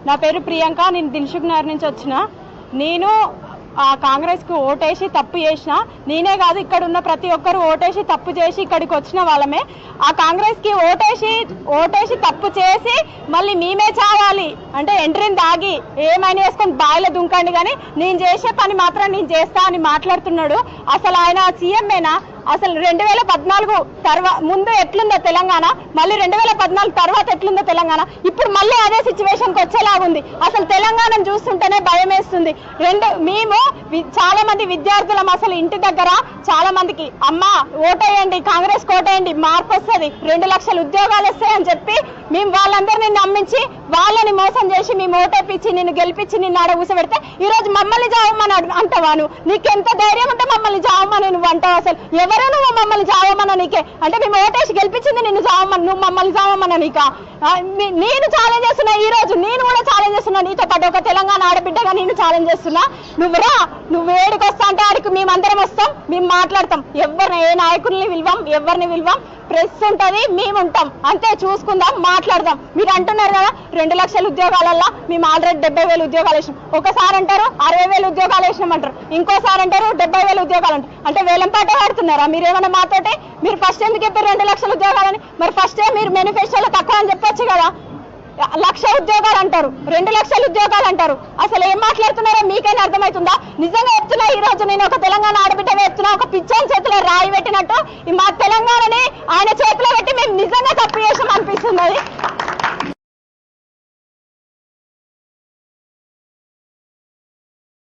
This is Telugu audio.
నా పేరు ప్రియాంక. నేను దిల్సుఖ్ నగర్ నుంచి వచ్చిన. నేను కాంగ్రెస్ కు ఓటేసి తప్పు చేసిన. నేనే కాదు, ఇక్కడ ఉన్న ప్రతి ఒక్కరు ఓటేసి తప్పు చేసి ఇక్కడికి వచ్చిన వాళ్ళమే. ఆ కాంగ్రెస్ కి ఓటేసి తప్పు చేసి మళ్ళీ మేమే చావాలి అంటే ఎంట్రీని దాగి ఏమైనా వేసుకొని బాయిలో దుంకండి, కానీ నేను చేసే పని మాత్రం నేను చేస్తా అని మాట్లాడుతున్నాడు. అసలు ఆయన సీఎంఏనా? అసలు 2014 ముందు ఎట్లుందో తెలంగాణ, మళ్ళీ 2014 తర్వాత ఎట్లుందో తెలంగాణ, ఇప్పుడు మళ్ళీ అదే సిచ్యువేషన్కి వచ్చేలాగుంది. అసలు తెలంగాణను చూస్తుంటేనే భయం వేస్తుంది. మేము చాలా మంది విద్యార్థులం. అసలు ఇంటి దగ్గర చాలా మందికి అమ్మ ఓటేయండి, కాంగ్రెస్ ఓటేయండి, మార్పు వస్తుంది, 2 లక్షల ఉద్యోగాలు వస్తాయని చెప్పి మేము వాళ్ళందరినీ నమ్మించి వాళ్ళని మోసం చేసి మేము ఓటేపించి నిన్ను గెలిపించి నిన్ను ఆడ కూసబెడితే ఈరోజు మమ్మల్ని జావమని అంటావా? నువ్వు నీకెంత ధైర్యం ఉంటే మమ్మల్ని జావమని నువ్వు అంటావు? అసలు ఎవరు నువ్వు మమ్మల్ని జావమన్నా నీకే? అంటే మేము ఓటేసి గెలిపించింది నిన్ను జావమని, నువ్వు మమ్మల్ని జావమన్నా నీకా? నేను ఛాలెంజ్ చేస్తున్నా. ఈ రోజు నేను కూడా ఛాలెంజ్ చేస్తున్నా, నీతో పాటు ఒక తెలంగాణ ఆడబిడ్డగా నేను ఛాలెంజ్ చేస్తున్నా. నువ్వు ఏడికి వస్తా అంటే ఆడికి మేమందరం వస్తాం, మేము మాట్లాడతాం. ఏ నాయకుల్ని పిలవం, ఎవరిని పిలవం. ప్రెస్ ఉంటది, మేము ఉంటాం, అంతే. చూసుకుందాం, మాట్లాడదాం. మీరు అంటున్నారు కదా 2 లక్షల ఉద్యోగాలల్లో మేము ఆల్రెడీ 70,000 ఉద్యోగాలు వేసినాం. ఒకసారి అంటారు 60,000 ఉద్యోగాలు వేసినామంటారు, ఇంకోసారి అంటారు 70,000 ఉద్యోగాలు అంటారు. అంటే వేలం పాటే ఆడుతున్నారా మీరేమన్నా మాతోటి? మీరు ఫస్ట్ ఎందుకు చెప్పారు 2 లక్షల ఉద్యోగాలని? మరి ఫస్టే మీరు మేనిఫెస్టోలో తక్కువ అని చెప్పొచ్చు కదా. 1 లక్ష ఉద్యోగాలు అంటారు, 2 లక్షల ఉద్యోగాలు అంటారు. అసలు ఏం మాట్లాడుతున్నారో మీకైనా అర్థమవుతుందా? నిజంగా చెప్తున్నా, ఈ రోజు నేను ఒక తెలంగాణ ఆడబిడ్డ చెప్తున్నా, ఒక పిచ్చోని చేతిలో రాయి పెట్టినట్టు మా తెలంగాణని ఆయన చేతిలో పెట్టి మేము నిజంగా తప్పు చేసాం అనిపిస్తుంది.